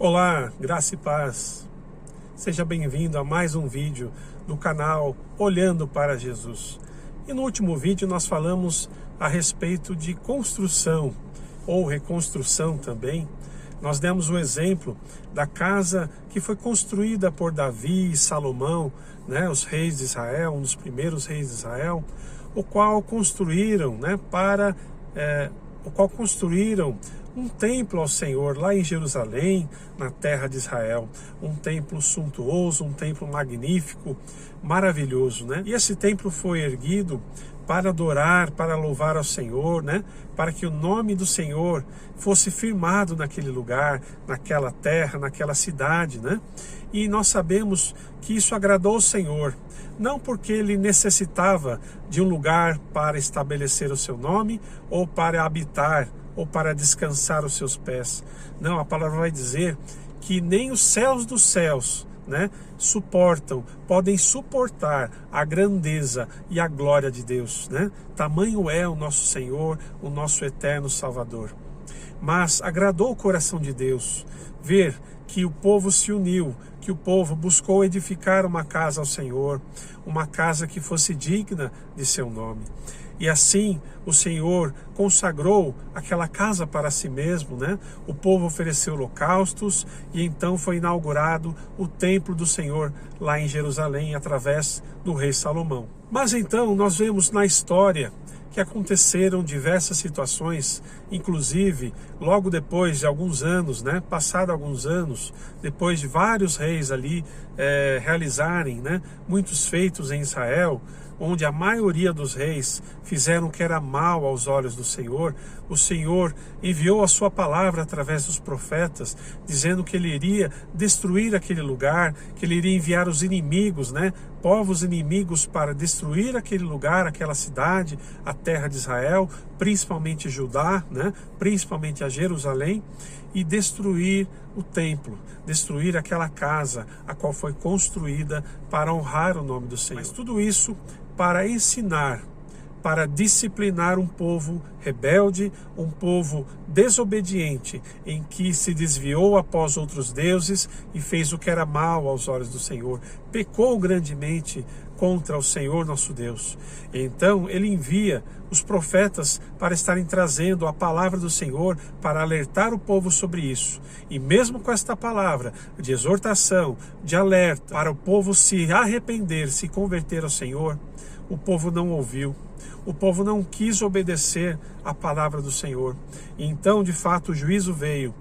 Olá, graça e paz. Seja bem-vindo a mais um vídeo do canal Olhando para Jesus. E no último vídeo nós falamos a respeito de construção ou reconstrução também. Nós demos o exemplo da casa que foi construída por Davi e Salomão, os reis de Israel, um dos primeiros reis de Israel, o qual construíram, um templo ao Senhor lá em Jerusalém, na terra de Israel. Um templo suntuoso, um templo magnífico, maravilhoso, E esse templo foi erguido para adorar, para louvar ao Senhor, Para que o nome do Senhor fosse firmado naquele lugar, naquela terra, naquela cidade, E nós sabemos que isso agradou ao Senhor, não porque ele necessitava de um lugar para estabelecer o seu nome, ou para habitar, ou para descansar os seus pés. Não, a palavra vai dizer que nem os céus dos céus, podem suportar a grandeza e a glória de Deus, Tamanho é o nosso Senhor, o nosso eterno Salvador. Mas agradou o coração de Deus ver que o povo se uniu, que o povo buscou edificar uma casa ao Senhor, uma casa que fosse digna de seu nome. E assim o Senhor consagrou aquela casa para si mesmo, O povo ofereceu holocaustos e então foi inaugurado o templo do Senhor lá em Jerusalém através do rei Salomão. Mas então nós vemos na história que aconteceram diversas situações, inclusive logo depois de alguns anos, passado alguns anos, depois de vários reis ali realizarem muitos feitos em Israel, onde a maioria dos reis fizeram o que era mal aos olhos do Senhor, o Senhor enviou a sua palavra através dos profetas, dizendo que ele iria destruir aquele lugar, que ele iria enviar os inimigos, povos inimigos para destruir aquele lugar, aquela cidade, a terra de Israel, principalmente Judá, principalmente a Jerusalém, e destruir o templo, destruir aquela casa a qual foi construída para honrar o nome do Senhor. Mas tudo isso para ensinar, para disciplinar um povo rebelde, um povo desobediente, em que se desviou após outros deuses e fez o que era mal aos olhos do Senhor, pecou grandemente contra o Senhor nosso Deus. Então ele envia os profetas para estarem trazendo a palavra do Senhor, para alertar o povo sobre isso. E mesmo com esta palavra de exortação, de alerta, para o povo se arrepender, se converter ao Senhor, o povo não ouviu. O povo não quis obedecer à palavra do Senhor. E então, de fato, o juízo veio.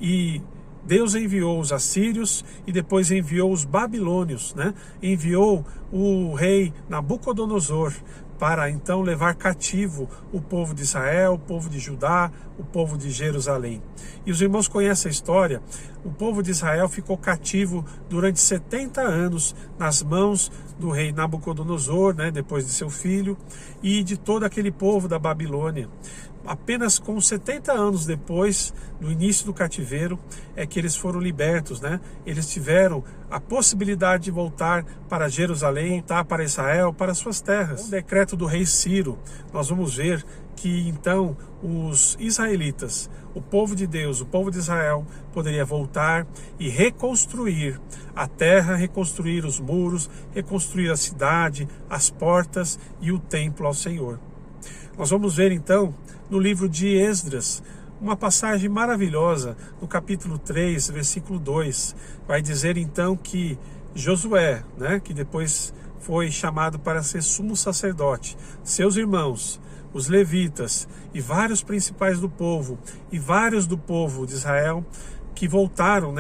E Deus enviou os assírios e depois enviou os babilônios, Enviou o rei Nabucodonosor para então levar cativo o povo de Israel, o povo de Judá, o povo de Jerusalém. E os irmãos conhecem a história. O povo de Israel ficou cativo durante 70 anos nas mãos do rei Nabucodonosor, depois de seu filho, e de todo aquele povo da Babilônia. Apenas com 70 anos depois do início do cativeiro é que eles foram libertos, Eles tiveram a possibilidade de voltar para Jerusalém, voltar para Israel, para suas terras. Com o decreto do rei Ciro, nós vamos ver que então os israelitas, o povo de Deus, o povo de Israel, poderia voltar e reconstruir a terra, reconstruir os muros, reconstruir a cidade, as portas e o templo ao Senhor. Nós vamos ver então no livro de Esdras uma passagem maravilhosa, no capítulo 3, versículo 2, vai dizer então que Josué, que depois foi chamado para ser sumo sacerdote, seus irmãos, os levitas e vários principais do povo e vários do povo de Israel que voltaram,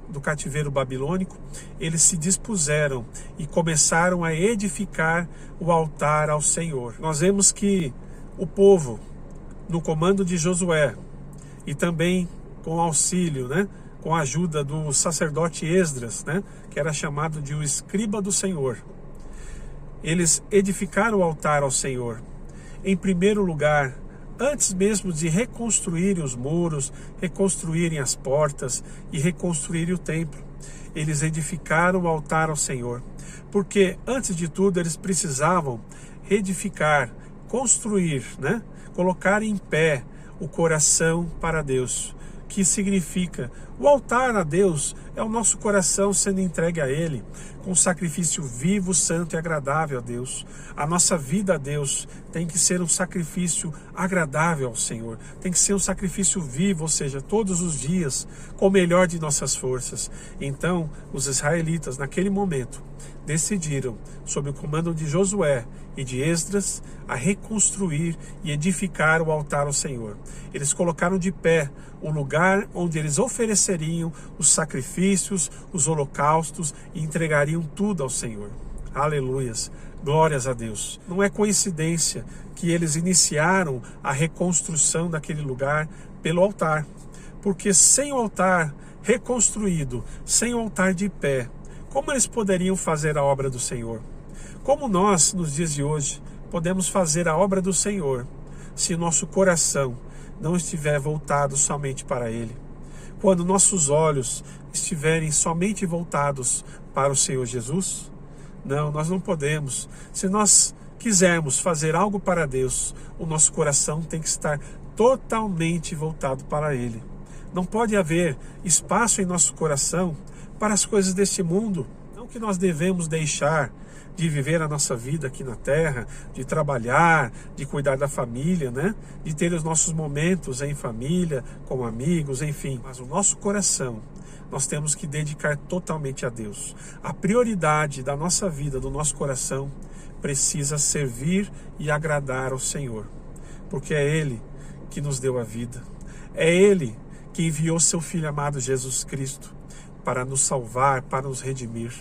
do cativeiro babilônico, eles se dispuseram e começaram a edificar o altar ao Senhor. Nós vemos que o povo, no comando de Josué, e também com auxílio, com a ajuda do sacerdote Esdras, que era chamado de o escriba do Senhor, eles edificaram o altar ao Senhor. Em primeiro lugar, antes mesmo de reconstruírem os muros, reconstruírem as portas e reconstruírem o templo, eles edificaram o altar ao Senhor, porque antes de tudo eles precisavam reedificar, construir, colocar em pé o coração para Deus, que significa O altar a Deus é o nosso coração sendo entregue a Ele, com um sacrifício vivo, santo e agradável a Deus. A nossa vida a Deus tem que ser um sacrifício agradável ao Senhor. Tem que ser um sacrifício vivo, ou seja, todos os dias, com o melhor de nossas forças. Então, os israelitas, naquele momento, decidiram, sob o comando de Josué e de Esdras, a reconstruir e edificar o altar ao Senhor. Eles colocaram de pé o lugar onde eles ofereceriam os sacrifícios, os holocaustos e entregariam tudo ao Senhor. Aleluias, glórias a Deus. Não é coincidência que eles iniciaram a reconstrução daquele lugar pelo altar, porque sem o altar reconstruído, sem o altar de pé, como eles poderiam fazer a obra do Senhor? Como nós, nos dias de hoje, podemos fazer a obra do Senhor se o nosso coração não estiver voltado somente para Ele? Quando nossos olhos estiverem somente voltados para o Senhor Jesus? Não, nós não podemos. Se nós quisermos fazer algo para Deus, o nosso coração tem que estar totalmente voltado para Ele. Não pode haver espaço em nosso coração para as coisas deste mundo. Não que nós devemos deixar de viver a nossa vida aqui na terra, de trabalhar, de cuidar da família, né? De ter os nossos momentos em família, com amigos, enfim. Mas o nosso coração, nós temos que dedicar totalmente a Deus. A prioridade da nossa vida, do nosso coração, precisa servir e agradar ao Senhor. Porque é Ele que nos deu a vida. É Ele que enviou seu Filho amado Jesus Cristo para nos salvar, para nos redimir.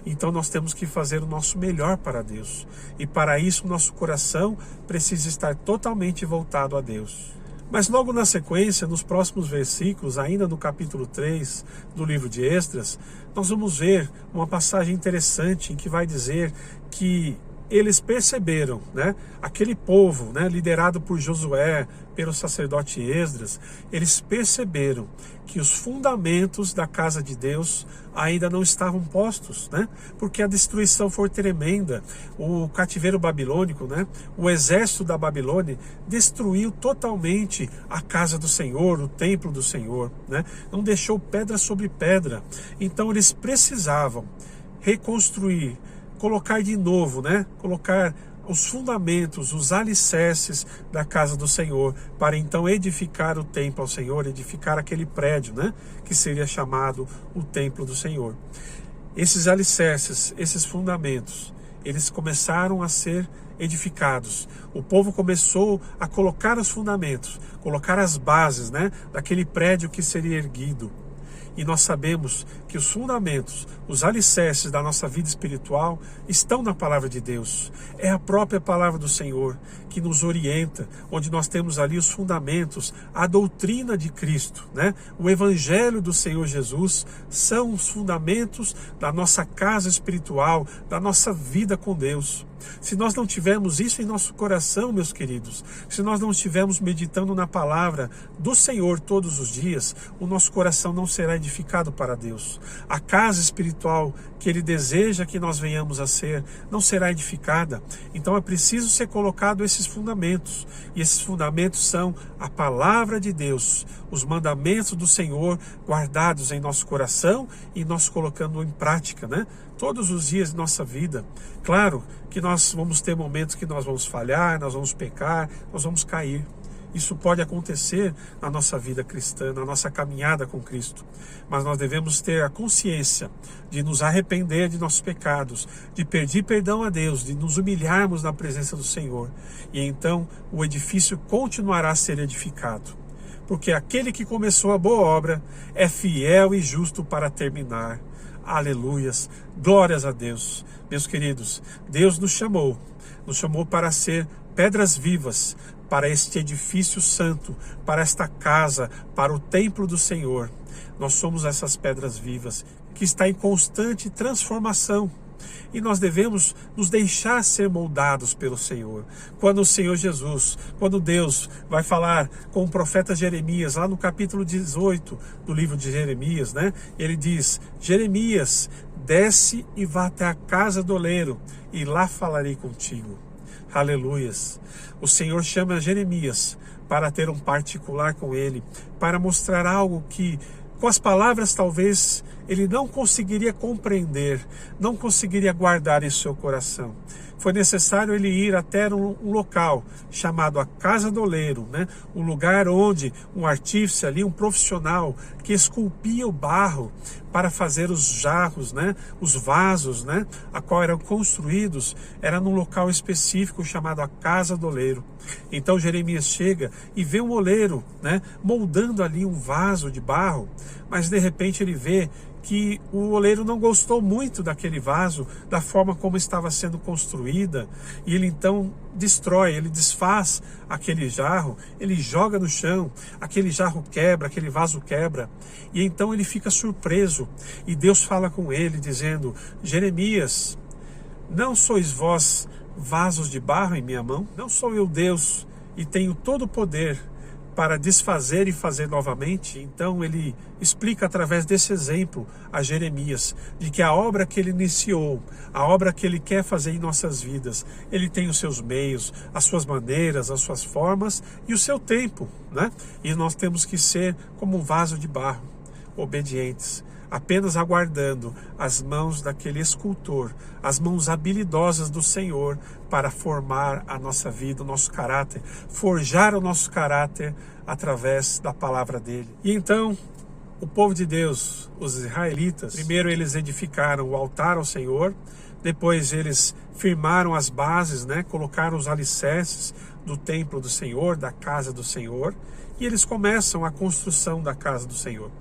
Então nós temos que fazer o nosso melhor para Deus. E para isso o nosso coração precisa estar totalmente voltado a Deus. Mas logo na sequência, nos próximos versículos, ainda no capítulo 3 do livro de Esdras, nós vamos ver uma passagem interessante em que vai dizer que eles perceberam, né, aquele povo, né, liderado por Josué, pelo sacerdote Esdras, eles perceberam que os fundamentos da casa de Deus ainda não estavam postos, né, porque a destruição foi tremenda. O cativeiro babilônico, né, o exército da Babilônia destruiu totalmente a casa do Senhor, o templo do Senhor, né, não deixou pedra sobre pedra. Então eles precisavam reconstruir, colocar de novo, né? Colocar os fundamentos, os alicerces da casa do Senhor, para então edificar o templo ao Senhor, edificar aquele prédio, né? Que seria chamado o templo do Senhor. Esses alicerces, esses fundamentos, eles começaram a ser edificados. O povo começou a colocar os fundamentos, colocar as bases, né? Daquele prédio que seria erguido. E nós sabemos que os fundamentos, os alicerces da nossa vida espiritual estão na palavra de Deus. É a própria palavra do Senhor que nos orienta, onde nós temos ali os fundamentos, a doutrina de Cristo, né? O Evangelho do Senhor Jesus são os fundamentos da nossa casa espiritual, da nossa vida com Deus. Se nós não tivermos isso em nosso coração, meus queridos, se nós não estivermos meditando na palavra do Senhor todos os dias, o nosso coração não será edificado para Deus. A casa espiritual que Ele deseja que nós venhamos a ser não será edificada. Então é preciso ser colocado esses fundamentos. E esses fundamentos são a palavra de Deus, os mandamentos do Senhor guardados em nosso coração e nós colocando em prática, né? Todos os dias de nossa vida. Claro que nós vamos ter momentos que nós vamos falhar, nós vamos pecar, nós vamos cair. Isso pode acontecer na nossa vida cristã, na nossa caminhada com Cristo. Mas nós devemos ter a consciência de nos arrepender de nossos pecados, de pedir perdão a Deus, de nos humilharmos na presença do Senhor. E então o edifício continuará a ser edificado. Porque aquele que começou a boa obra é fiel e justo para terminar. Aleluias, glórias a Deus. Meus queridos, Deus nos chamou para ser pedras vivas, para este edifício santo, para esta casa, para o templo do Senhor. Nós somos essas pedras vivas, que está em constante transformação. E nós devemos nos deixar ser moldados pelo Senhor. Quando o Senhor Jesus, quando Deus vai falar com o profeta Jeremias, lá no capítulo 18 do livro de Jeremias, né? Ele diz: Jeremias, desce e vá até a casa do oleiro, e lá falarei contigo. Aleluias. O Senhor chama Jeremias para ter um particular com ele, para mostrar algo que Com as palavras, talvez, ele não conseguiria compreender, não conseguiria guardar em seu coração. Foi necessário ele ir até um local chamado a Casa do Oleiro, né? Um lugar onde um artífice ali, um profissional que esculpia o barro para fazer os jarros, né? Os vasos, né? A qual eram construídos, era num local específico chamado a Casa do Oleiro. Então Jeremias chega e vê um oleiro, né? Moldando ali um vaso de barro, mas de repente ele vê que o oleiro não gostou muito daquele vaso, da forma como estava sendo construída, e ele então destrói, ele desfaz aquele jarro, ele joga no chão, aquele jarro quebra, aquele vaso quebra, e então ele fica surpreso, e Deus fala com ele dizendo: Jeremias, não sois vós vasos de barro em minha mão? Não sou eu Deus e tenho todo o poder para desfazer e fazer novamente? Então ele explica através desse exemplo a Jeremias de que a obra que ele iniciou, a obra que ele quer fazer em nossas vidas, ele tem os seus meios, as suas maneiras, as suas formas e o seu tempo, né? E nós temos que ser como um vaso de barro, obedientes, apenas aguardando as mãos daquele escultor, as mãos habilidosas do Senhor para formar a nossa vida, o nosso caráter, forjar o nosso caráter através da palavra dele. E então, o povo de Deus, os israelitas, primeiro eles edificaram o altar ao Senhor, depois eles firmaram as bases, né? Colocaram os alicerces do templo do Senhor, da casa do Senhor, e eles começam a construção da casa do Senhor.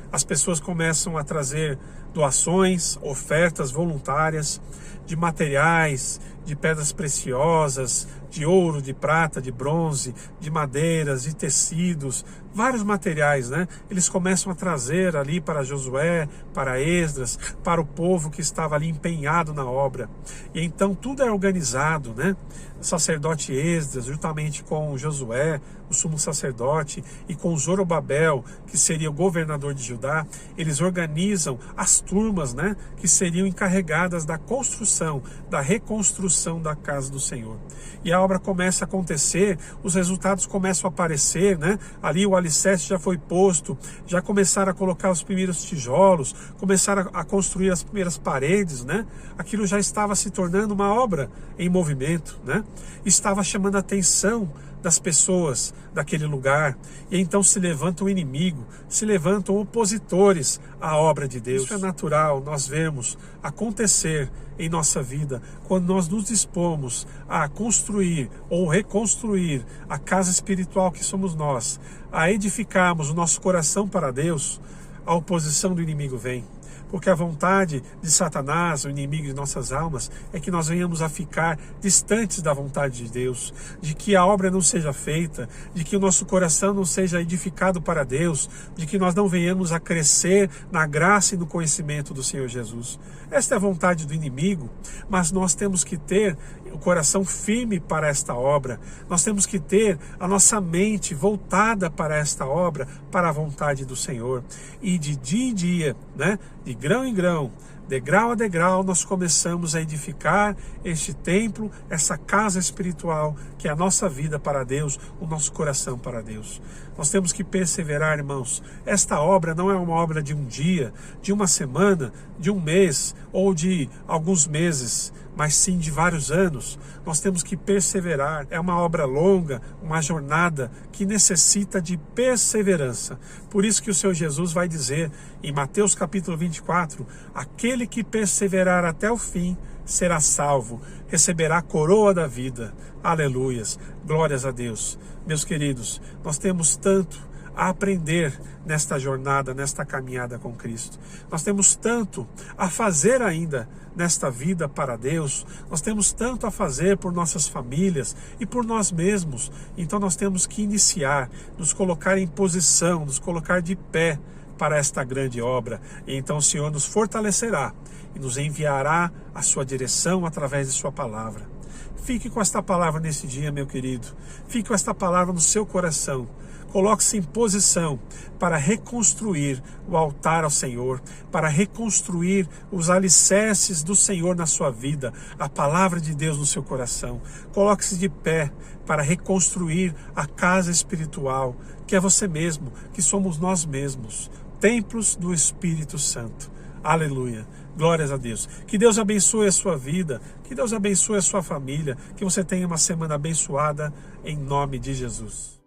As pessoas começam a trazer doações, ofertas voluntárias de materiais, de pedras preciosas, de ouro, de prata, de bronze, de madeiras, de tecidos, vários materiais, né? Eles começam a trazer ali para Josué, para Esdras, para o povo que estava ali empenhado na obra. E então tudo é organizado, né? O sacerdote Esdras, juntamente com Josué, o sumo sacerdote, e com Zorobabel, que seria o governador de Judá, eles organizam as turmas, né? Que seriam encarregadas da construção, da reconstrução da casa do Senhor. E a obra começa a acontecer, os resultados começam a aparecer, né? Ali o alicerce já foi posto, já começaram a colocar os primeiros tijolos, começaram a construir as primeiras paredes, né? Aquilo já estava se tornando uma obra em movimento, né? Estava chamando a atenção das pessoas daquele lugar, e então se levanta o inimigo, se levantam opositores à obra de Deus. Isso é natural, nós vemos acontecer em nossa vida, quando nós nos dispomos a construir ou reconstruir a casa espiritual que somos nós, a edificarmos o nosso coração para Deus, a oposição do inimigo vem. Porque a vontade de Satanás, o inimigo de nossas almas, é que nós venhamos a ficar distantes da vontade de Deus, de que a obra não seja feita, de que o nosso coração não seja edificado para Deus, de que nós não venhamos a crescer na graça e no conhecimento do Senhor Jesus. Esta é a vontade do inimigo, mas nós temos que ter o coração firme para esta obra, nós temos que ter a nossa mente voltada para esta obra, para a vontade do Senhor. E de dia em dia, né, de grão em grão, degrau a degrau, nós começamos a edificar este templo, essa casa espiritual, que é a nossa vida para Deus, o nosso coração para Deus. Nós temos que perseverar, irmãos. Esta obra não é uma obra de um dia, de uma semana, de um mês ou de alguns meses, mas sim de vários anos. Nós temos que perseverar. É uma obra longa, uma jornada que necessita de perseverança. Por isso que o Senhor Jesus vai dizer em Mateus capítulo 24, aquele que perseverar até o fim será salvo, receberá a coroa da vida. Aleluias, glórias a Deus. Meus queridos, nós temos tanto a aprender nesta jornada, nesta caminhada com Cristo. Nós temos tanto a fazer ainda nesta vida para Deus, nós temos tanto a fazer por nossas famílias e por nós mesmos. Então nós temos que iniciar, nos colocar em posição, nos colocar de pé para esta grande obra. E então o Senhor nos fortalecerá e nos enviará a sua direção através de sua palavra. Fique com esta palavra nesse dia, meu querido. Fique com esta palavra no seu coração. Coloque-se em posição para reconstruir o altar ao Senhor, para reconstruir os alicerces do Senhor na sua vida, a palavra de Deus no seu coração. Coloque-se de pé para reconstruir a casa espiritual, que é você mesmo, que somos nós mesmos. templos do Espírito Santo. Aleluia. Glórias a Deus. Que Deus abençoe a sua vida, que Deus abençoe a sua família, que você tenha uma semana abençoada em nome de Jesus.